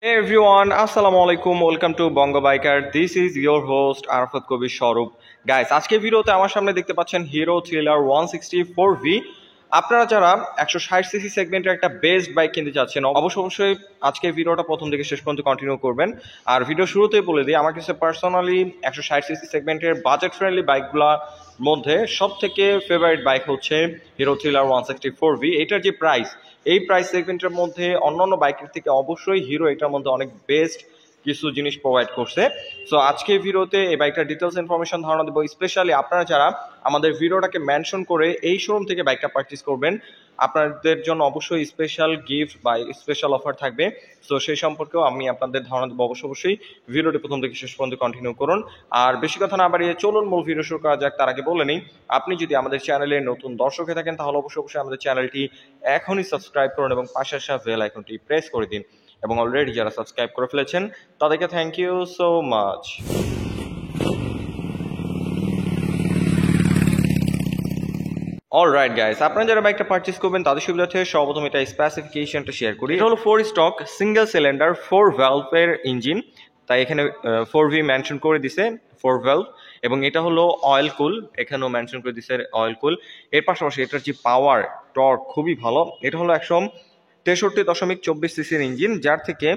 Hey everyone, Assalamu alaikum. Welcome to Bongo Biker. This is your host Arafat Kobir Swarup. Guys, আজকে ভিডিওতে আমার সামনে দেখতে পাচ্ছেন হিরো থ্রিলার 164V। আপনারা যারা 160cc সেগমেন্টের একটা বেস্ট বাইক কিনতে চাচ্ছেন অবশ্যই আজকে ভিডিওটা প্রথম থেকে শেষ পর্যন্ত কন্টিনিউ করবেন। আর ভিডিও শুরুতেই বলে দিই, আমার কাছে পার্সোনালি 160cc সেগমেন্টের বাজেট ফ্রেন্ডলি বাইকগুলোর মধ্যে সব থেকে ফেভারিট বাইক হচ্ছে হিরো থ্রিলার 164V। এটার যে প্রাইস, এই প্রাইস সেগমেন্টের মধ্যে অন্যান্য বাইকের থেকে অবশ্যই হিরো এটার মধ্যে অনেক বেস্ট কিছু জিনিস প্রোভাইড করছে। সো আজকে ভিডিওতে এই বাইকটার ডিটেলস ইনফরমেশন ধারণা দেবো। স্পেশালি আপনারা যারা আমাদের ভিডিওটাকে মেনশন করে এই শোরুম থেকে বাইকটা পারচেস করবেন, আপনাদের জন্য অবশ্যই স্পেশাল গিফট বা স্পেশাল অফার থাকবে। সো সেই সম্পর্কেও আমি আপনাদের ধারণা দেবো। অবশ্যই ভিডিওটি প্রথম থেকে শেষ পর্যন্ত কন্টিনিউ করুন। আর বেশি কথা না বাড়িয়ে চলুন মূল ভিডিও শুরু করা যাক। তার আগে বলে নিই, আপনি যদি আমাদের চ্যানেলে নতুন দর্শক হয়ে থাকেন তাহলে অবশ্যই আমাদের চ্যানেলটি এখনই সাবস্ক্রাইব করুন এবং পাশে আসা বেল আইকনটি প্রেস করে দিন। এবং অলরেডি যারা সাবস্ক্রাইব করে ফেলেছেন তাদেরকে thank you so much. Alright guys, আপনারা যারা বাইকটা পারচেস করবেন তাদের সুবিধার্থে সর্বপ্রথম এটা স্পেসিফিকেশনটা শেয়ার করি। এটা হলো 4 স্টক সিঙ্গেল সিলিন্ডার 4 ভ্যালভের ইঞ্জিন, তাই এখানে 4V মেনশন করে দিছে 4 ভ্যালভ। এবং এটা হলো অয়েল কুল, এখানেও মেনশন করে দিছে অয়েল কুল। এর পাশাপাশি এটার যে পাওয়ার টর্ক খুবই ভালো। এটা হলো 163.24cc ইঞ্জিন, যার থেকে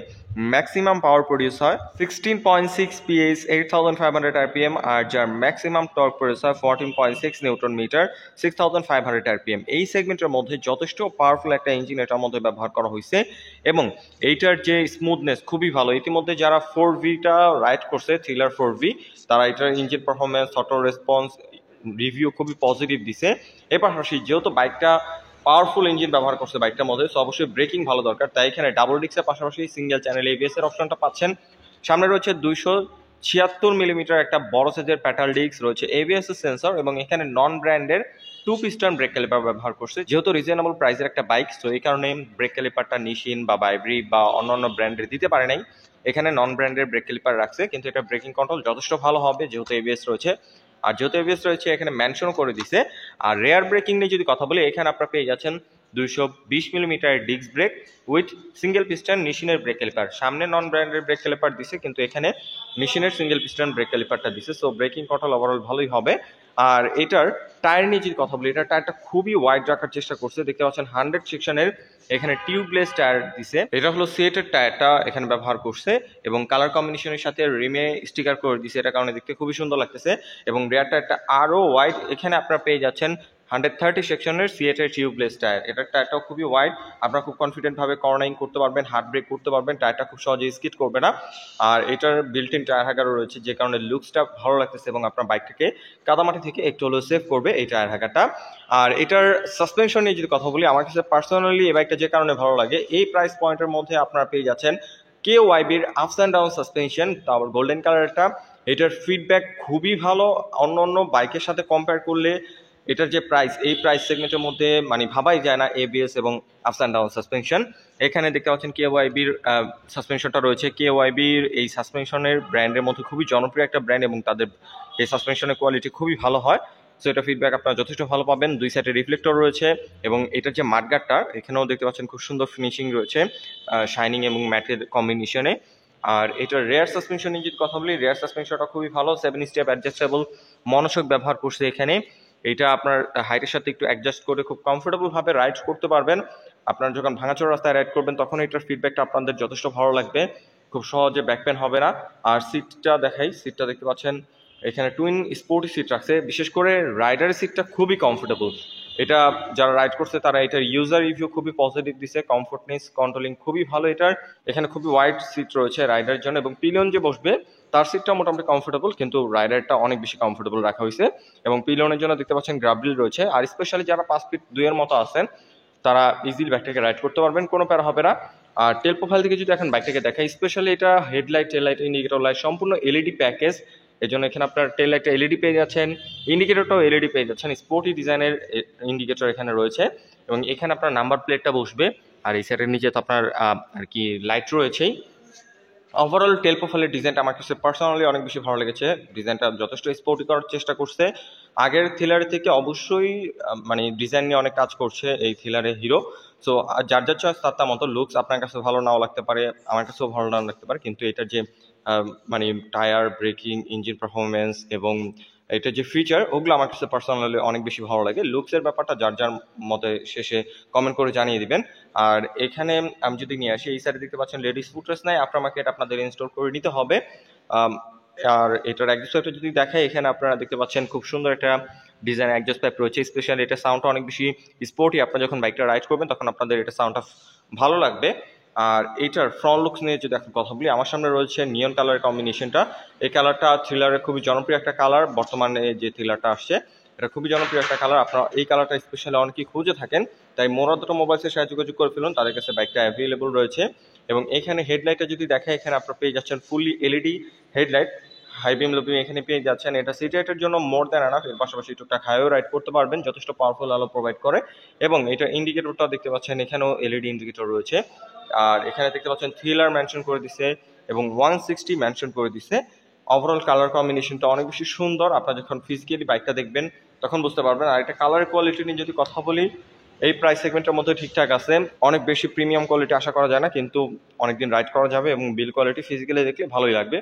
ম্যাক্সিমাম পাওয়ার প্রডিউস হয় 16.6 PS 8500 rpm, আর যার ম্যাক্সিমাম টর্ক প্রডিউস হয় 14.6 নিউটন মিটার 6500 rpm। এই সেগমেন্টের মধ্যে যথেষ্ট পাওয়ারফুল একটা ইঞ্জিন এটার মধ্যে ব্যবহার করা হয়েছে এবং এইটার যে স্মুথনেস খুবই ভালো। ইতিমধ্যে যারা 4Vটা রাইড করছে থ্রিলার 4V, তারা এটার engine performance, throttle response review খুবই পজিটিভ দিছে। এর পাশাপাশি যেহেতু বাইকটা পাওয়ারফুল ইঞ্জিন ব্যবহার করছে বাইকটার মধ্যে, সো অবশ্যই ব্রেকিং ভালো দরকার, তাই এখানে ডাবল ডিস্কের পাশাপাশি সিঙ্গেল চ্যানেল এবিএস এর অপশনটা পাচ্ছেন। সামনে রয়েছে 276 মিলিমিটার একটা বড় সাইজের প্যাটাল ডিস্ক, রয়েছে এবিএস সেন্সর এবং এখানে নন ব্র্যান্ডের 2 পিস্টন ব্রেক ক্যালিপার ব্যবহার করছে। যেহেতু রিজনেবল প্রাইসের একটা বাইক, তো এই কারণে ব্রেক ক্যালিপারটা নিশিন বা বাইব্রি বা অন্যান্য ব্র্যান্ডের দিতে পারে নাই, এখানে নন ব্র্যান্ডের ব্রেক ক্যালিপার রাখছে। কিন্তু এটা ব্রেকিং কন্ট্রোল যথেষ্ট ভালো হবে যেহেতু এবিএস রয়েছে। আর যেহেতু এবিএস রয়েছে এখানে মেনশনও করে দিছে। আর রেয়ার ব্রেকিং নিয়ে যদি কথা বলি, এখানে আপনারা পেয়ে যাচ্ছেন 220 millimetre disc brake with single piston নিশিনের ব্রেক ক্যালিপার। সামনে নন ব্র্যান্ডের ব্রেক ক্যালিপার দিছে, কিন্তু এখানে নিশিনের সিঙ্গেল পিস্টন ব্রেক ক্যালিপারটা দিছে। সো ব্রেকিং কন্ট্রোল ওভারঅল ভালোই হবে। আর এটার টায়ার নিয়ে যদি কথা বলি, এটার টায়ারটা খুবই ওয়াইড রাখার চেষ্টা করছে। দেখতে পাচ্ছেন 100 সেকশনের এখানে টিউবলেস টায়ার দিছে। এটা হলো সিয়েটের টায়ারটা এখানে ব্যবহার করছে এবং কালার কম্বিনেশনের সাথে রিমে স্টিকার করে দিছে, এটা কারণে দেখতে খুবই সুন্দর লাগতেছে। এবং রেয়ার টায়ারটা আরও ওয়াইড, এখানে আপনারা পেয়ে যাচ্ছেন 130 সেকশনের সিয়েটের টিউবলেস টায়ার। এটার টায়ারটাও খুবই ওয়াইড, আপনারা খুব কনফিডেন্টভাবে কর্নারিং করতে পারবেন, হার্ড ব্রেক করতে পারবেন, টায়ারটা খুব সহজে স্কিড করবে না। আর এটার বিল্ট ইন টায়ার হ্যাগারও রয়েছে, যে কারণে লুকসটা ভালো লাগতেছে এবং আপনার বাইকটাকে কাদামাটি থেকে একটু হলেও সেভ করবে এই টায়ার হ্যাগারটা। আর এটার সাসপেনশন নিয়ে যদি কথা বলি, আমার কাছে পার্সোনালি এই বাইকটা যে কারণে ভালো লাগে, এই প্রাইস পয়েন্টের মধ্যে আপনারা পেয়ে যাচ্ছেন KYBর আপস অ্যান্ড ডাউন সাসপেনশন, তারপর গোল্ডেন কালারটা। এটার ফিডব্যাক খুবই ভালো, অন্য অন্য বাইকের সাথে কম্পেয়ার করলে এটার যে প্রাইস, এই প্রাইস সেগমেন্টের মধ্যে মানে ভাবাই যায় না এবিএস এবং আপস অ্যান্ড ডাউন সাসপেনশন। এখানে দেখতে পাচ্ছেন KYBর সাসপেনশনটা রয়েছে। KYBর এই সাসপেনশনের ব্র্যান্ডের মধ্যে খুবই জনপ্রিয় একটা ব্র্যান্ড এবং তাদের এই সাসপেনশনের কোয়ালিটি খুবই ভালো হয়। সো এটা ফিডব্যাক আপনারা যথেষ্ট ভালো পাবেন। দুই সাইডে রিফ্লেক্টর রয়েছে এবং এটার যে মাডগার্ডটা এখানেও দেখতে পাচ্ছেন খুব সুন্দর ফিনিশিং রয়েছে শাইনিং এবং ম্যাটের কম্বিনেশনে। আর এটার রেয়ার সাসপেনশন নিয়ে যদি কথা বলি, রেয়ার সাসপেনশনটা খুবই ভালো। 7 স্টেপ অ্যাডজাস্টেবল মনোশক ব্যবহার করছে এখানে। এটা আপনার হাইটের সাথে একটু অ্যাডজাস্ট করে খুব কমফোর্টেবলভাবে রাইড করতে পারবেন। আপনারা যখন ভাঙাচোরা রাস্তায় রাইড করবেন তখন এটার ফিডব্যাকটা আপনাদের যথেষ্ট ভালো লাগবে, খুব সহজে ব্যাক পেন হবে না। আর সিটটা দেখাই, সিটটা দেখতে পাচ্ছেন এখানে টুইন স্পোর্টি সিট রাখছে। বিশেষ করে রাইডারের সিটটা খুবই কমফোর্টেবল, এটা যারা রাইড করছে তারা এটার ইউজার রিভিউ খুবই পজিটিভ দিছে। কমফোর্টনেস কন্ট্রোলিং খুবই ভালো এটার। এখানে খুবই ওয়াইড সিট রয়েছে রাইডারের জন্য এবং পিলিয়ন যে বসবে তার সিটটা মোটামুটি কমফোর্টেবল, কিন্তু রাইডারটা অনেক বেশি কমফোর্টেবল রাখা হয়েছে। এবং পিলিয়নের জন্য দেখতে পাচ্ছেন গ্রাবলিল রয়েছে। আর স্পেশালি যারা 5 ফিট 2 এর মতো আছেন তারা ইজিলি বাইকটাকে রাইড করতে পারবেন, কোনো প্যারা হবে না। আর টেল প্রোফাইল থেকে যদি এখন বাইকটাকে দেখাই, স্পেশালি এটা হেডলাইট, টেল লাইট, ইন্ডিকেটর লাইট সম্পূর্ণ এলইডি প্যাকেজ। এই জন্য এখানে আপনার টেল লাইটটা এলইডি পেয়ে যাচ্ছেন, ইন্ডিকেটরটাও এলইডি পেয়ে যাচ্ছেন। স্পোর্টি ডিজাইনের ইন্ডিকেটর এখানে রয়েছে এবং এখানে আপনার নাম্বার প্লেটটা বসবে। আর এই সাইডের নিচে তো আপনার আর কি লাইট রয়েছেই। ওভারঅল টেল প্রোফাইলের ডিজাইনটা আমার কাছে পার্সোনালি অনেক বেশি ভালো লেগেছে। ডিজাইনটা যথেষ্ট স্পোর্টি করার চেষ্টা করছে। আগের থ্রিলারের থেকে অবশ্যই মানে ডিজাইন নিয়ে অনেক কাজ করছে এই থ্রিলারের হিরো। সো যার যার চয়েস তার তার মতো। লুকস আপনার কাছে ভালো নাও লাগতে পারে, আমার কাছেও ভালো নাও লাগতে পারে, কিন্তু এটার যে মানে টায়ার, ব্রেকিং, ইঞ্জিন পারফরমেন্স এবং এটা যে ফিচার, ওগুলো আমার কাছে পার্সোনালি অনেক বেশি ভালো লাগে। লুকসের ব্যাপারটা যার যার মতে শেষে কমেন্ট করে জানিয়ে দিবেন। আর এখানে আমি যদি নিয়ে আসি, এই সাইডে দেখতে পাচ্ছেন লেডিস ফুটরেস নাই, আফটার মার্কেট আপনাদের ইনস্টল করে নিতে হবে। আর এটার একজস্ট পাইপটা যদি দেখায়, এখানে আপনারা দেখতে পাচ্ছেন খুব সুন্দর একটা ডিজাইন একজস্ট পাইপ রয়েছে। স্পেশালি এটা সাউন্ডটা অনেক বেশি স্পোর্টি। আপনারা যখন বাইকটা রাইড করবেন তখন আপনাদের এটা সাউন্ডটা ভালো লাগবে। আর এইটার ফ্রন্ট লুকস নিয়ে যদি এখন কথা বলি, আমার সামনে রয়েছে নিয়ন কালারের কম্বিনেশনটা। এই কালারটা থ্রিলারের খুবই জনপ্রিয় একটা কালার। বর্তমানে যে থ্রিলারটা আসছে এটা খুবই জনপ্রিয় একটা কালার। আপনারা এই কালারটা স্পেশালি অনেকেই খুঁজে থাকেন, তাই মোরাদোটো মোবাইলসের সাথে যোগাযোগ করে ফেলুন, তাদের কাছে বাইকটা অ্যাভেলেবল রয়েছে। এবং এখানে হেডলাইটটা যদি দেখে, এখানে আপনারা পেয়ে যাচ্ছেন fully LED headlight, high beam low beam এখানে পেয়ে যাচ্ছেন। এটা সিটি রাইডের জন্য মোর দ্যান এনাফ। এর পাশাপাশি টুকটাক হাইও রাইড করতে পারবেন, যথেষ্ট পাওয়ারফুল আলো প্রোভাইড করে। এবং এটা ইন্ডিকেটরটা দেখতে পাচ্ছেন, এখানেও এলইডি ইন্ডিকেটর রয়েছে। আর এখানে দেখতে পাচ্ছেন থ্রিলার মেনশন করে দিছে এবং 160 মেনশন করে দিছে। ওভারঅল কালার কম্বিনেশনটা অনেক বেশি সুন্দর। আপনারা যখন ফিজিক্যালি বাইকটা দেখবেন তখন বুঝতে পারবেন। আর এটা কালার কোয়ালিটি নিয়ে যদি কথা বলি, এই প্রাইস সেগমেন্টের মধ্যে ঠিকঠাক আছে। অনেক বেশি প্রিমিয়াম কোয়ালিটি আশা করা যায় না, কিন্তু অনেকদিন রাইড করা যাবে এবং বিল কোয়ালিটি ফিজিক্যালি দেখলে ভালোই লাগবে।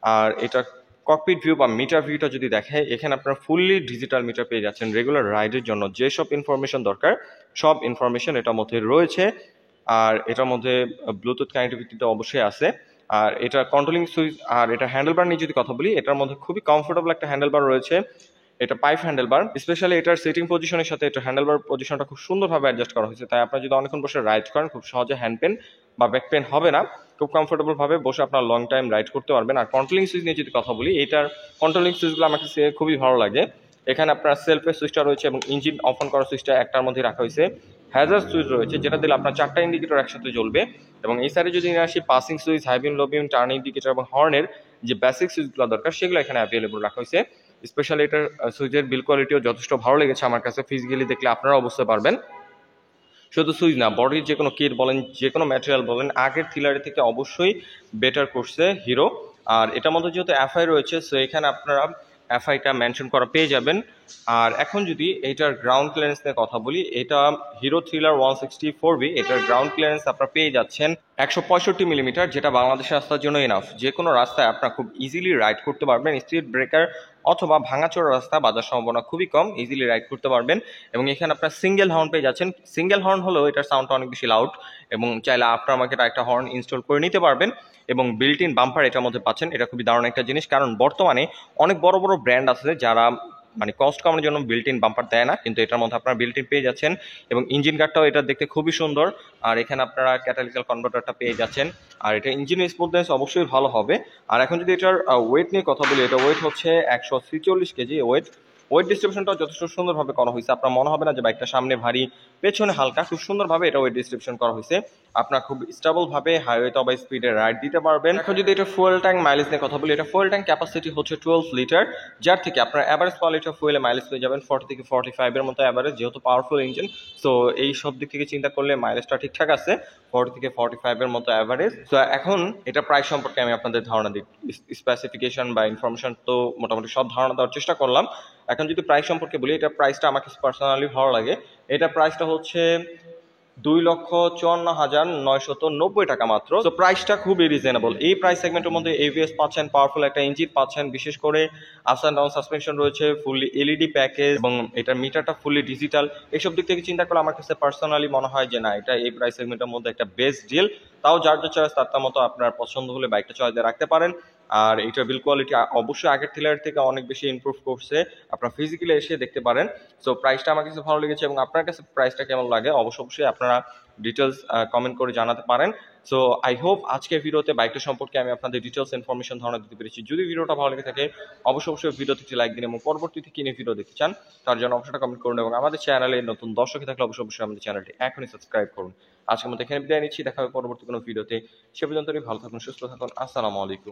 আর এটা ককপিট ভিউ বা মিটার ভিউটা যদি দেখে, এখানে আপনারা ফুললি ডিজিটাল মিটার পেয়ে যাচ্ছেন। রেগুলার রাইডের জন্য যেসব ইনফরমেশন দরকার সব ইনফরমেশন এটার মধ্যে রয়েছে। আর এটার মধ্যে ব্লুটুথ কানেক্টিভিটিটা অবশ্যই আছে। আর এটা কন্ট্রোলিং সুইচ আর এটা হ্যান্ডেলবার নিয়ে যদি কথা বলি, এটার মধ্যে খুবই কমফোর্টেবল একটা হ্যান্ডেলবার রয়েছে। এটা পাইপ হ্যান্ডেলবার। স্পেশালি এটার সেটিং পজিশনের সাথে এটা হ্যান্ডেলবার পজিশনটা খুব সুন্দরভাবে অ্যাডজাস্ট করা হয়েছে, তাই আপনারা যদি অনেকক্ষণ বসে রাইড করেন খুব সহজে হ্যান্ড পেন বা ব্যাক পেন হবে না। খুব কমফোর্টেবল ভাবে বসে আপনার লং টাইম রাইড করতে পারবেন। আর কন্ট্রোলিং সুইচ নিয়ে যদি কথা বলি, এটার কন্ট্রোলিং সুইচগুলো আমার কাছে খুবই ভালো লাগে। এখানে আপনার সেলফের সুইচটা রয়েছে এবং ইঞ্জিন অফ অন করার সুইচটা একটার মধ্যে রাখা হয়েছে। হ্যাজার্ড সুইচ রয়েছে, যেটা দিলে আপনার 4টা ইন্ডিকেটর একসাথে জ্বলবে। এবং এই সাইডে যদি নিয়ে আসি, passing switch, high beam, low বিম, টার্ন ইন্ডিকেটর এবং হর্নের যে বেসিক সুইচগুলো দরকার সেগুলো এখানে অ্যাভেলেবল রাখা হয়েছে। স্পেশালি এটার সুইচের বিল কোয়ালিটিও যথেষ্ট ভালো লেগেছে আমার কাছে। ফিজিক্যালি দেখলে আপনারাও বুঝতে পারবেন। শুধু সুইচ না, বডির যে কোনো কিট বলেন, যে কোনো ম্যাটেরিয়াল বলেন, আগের থ্রিলারের থেকে অবশ্যই বেটার করছে হিরো। আর এটার মধ্যে যেহেতু এফআই রয়েছে, সো এখানে আপনারা এফআইটা মেনশন করা পেয়ে যাবেন। আর এখন যদি এটার গ্রাউন্ড ক্লিয়ারেন্স নিয়ে কথা বলি, এটা হিরো থ্রিলার 164B, এটার গ্রাউন্ড ক্লিয়ারেন্স আপনারা পেয়ে যাচ্ছেন 165 মিলিমিটার, যেটা বাংলাদেশের রাস্তার জন্য এনাফ। যে কোনো রাস্তায় আপনারা খুব ইজিলি রাইড করতে পারবেন। স্ট্রিট ব্রেকার অথবা ভাঙাচোরা রাস্তা বাজার সম্ভাবনা খুবই কম, ইজিলি রাইড করতে পারবেন। এবং এখানে আপনার সিঙ্গেল হর্ন পেয়ে যাচ্ছেন। সিঙ্গেল হর্ন হলেও এটার সাউন্ডটা অনেক বেশি লাউড, এবং চাইলে আফটার মার্কেট একটা হর্ন ইনস্টল করে নিতে পারবেন। এবং বিল্ট ইন বাম্পার এটার মধ্যে পাচ্ছেন। এটা খুবই দারুণ একটা জিনিস, কারণ বর্তমানে অনেক বড় বড় ব্র্যান্ড আছে যারা মানে কস্ট কমানোর জন্য বিল্ট ইন বাম্পার দেয় না, কিন্তু এটার মধ্যে আপনারা বিল্ট ইন পেয়ে যাচ্ছেন। এবং ইঞ্জিন গার্ডটাও এটা দেখতে খুবই সুন্দর। আর এখানে আপনারা ক্যাটালিক্যাল কনভার্টারটা পেয়ে যাচ্ছেন। আর এটা ইঞ্জিন স্মুথনেস অবশ্যই ভালো হবে। আর এখন যদি এটার ওয়েট নিয়ে কথা বলি, এটা ওয়েট হচ্ছে 143 কেজি ওয়েট। ওয়েট ডিস্ট্রিবিউশনটা যথেষ্ট সুন্দরভাবে করা হয়েছে। আপনার মনে হবে না যে বাইকটা সামনে ভারী পেছনে হালকা, খুব সুন্দরভাবে এটা ওয়েট ডিস্ট্রিবিউশন করা হয়েছে। আপনার খুব স্টেবল ভাবে হাইওয়েতে বা স্পিডে রাইড দিতে পারবেন। এখন যদি এটা ফুয়েল ট্যাঙ্ক মাইলেজ নিয়ে কথা বলি, এটা ফুয়েল ট্যাঙ্ক ক্যাপাসিটি হচ্ছে 12 লিটার, যার থেকে আপনার অ্যাভারেজ পার লিটার ফুয়েলে মাইলেজ পেয়ে যাবেন 40 থেকে 45 এর মতো অ্যাভারেজ, যেহেতু পাওয়ারফুল ইঞ্জিন। সো এই সব দিক থেকে চিন্তা করলে মাইলেজটা ঠিকঠাক আছে, 40 থেকে 45 এর মতো অ্যাভারেজ। তো এখন এটা প্রাইস সম্পর্কে আমি আপনাদের ধারণা দিই। স্পেসিফিকেশন বা ইনফরমেশন তো মোটামুটি সব ধারণা দেওয়ার চেষ্টা করলাম। এখন যদি প্রাইস সম্পর্কে বলি, এটা প্রাইসটা আমাকে পার্সোনালি ভালো লাগে। এটা প্রাইসটা হচ্ছে 2,54,990 টাকা মাত্র। তো প্রাইসটা খুবই রিজনেবল। এই প্রাইস সেগমেন্টের মধ্যে এভিএস পাচ্ছেন, পাওয়ারফুল একটা ইঞ্জিন পাচ্ছেন, বিশেষ করে আপস অ্যান্ড ডাউন সাসপেনশন রয়েছে, ফুললি এলইডি প্যাকেজ এবং এটার মিটারটা ফুললি ডিজিটাল। এইসব দিক থেকে চিন্তা করলে আমার কাছে পার্সোনালি মনে হয় যে না, এটা এই প্রাইস সেগমেন্টের মধ্যে একটা বেস্ট ডিল। তাও যার যার চয়েস তার মতো আপনার পছন্দ হলে বাইকটা চয়েসে রাখতে পারেন। আর এটার বিল কোয়ালিটি অবশ্যই আগের থ্রিলার থেকে অনেক বেশি ইমপ্রুভ করছে, আপনারা ফিজিক্যালি এসে দেখতে পারেন। সো প্রাইসটা আমার কাছে ভালো লেগেছে, এবং আপনার কাছে প্রাইসটা কেমন লাগে অবশ্যই আপনারা ডিটেলস কমেন্ট করে জানাতে পারেন। সো আই হোপ আজকের ভিডিওতে বাইকটা সম্পর্কে আমি আপনাদের ডিটেলস ইনফরমেশন ধারণা দিতে পেরেছি। যদি ভিডিওটা ভালো লেগে থাকে অবশ্যই ভিডিওতে একটি লাইক দিন, এবং পরবর্তীতে কিনে ভিডিও দেখতে চান তার জন্য অবশ্যই কমেন্ট করুন। এবং আমাদের চ্যানেলে নতুন দর্শক থাকলে অবশ্যই আমাদের চ্যানেলটি এখনই সাবস্ক্রাইব করুন। আজকের মতো এখানে বিদায় নিচ্ছি, দেখা হবে পরবর্তী কোনো ভিডিওতে। সে পর্যন্ত ভালো থাকুন, সুস্থ থাকুন। আসসালামু আলাইকুম।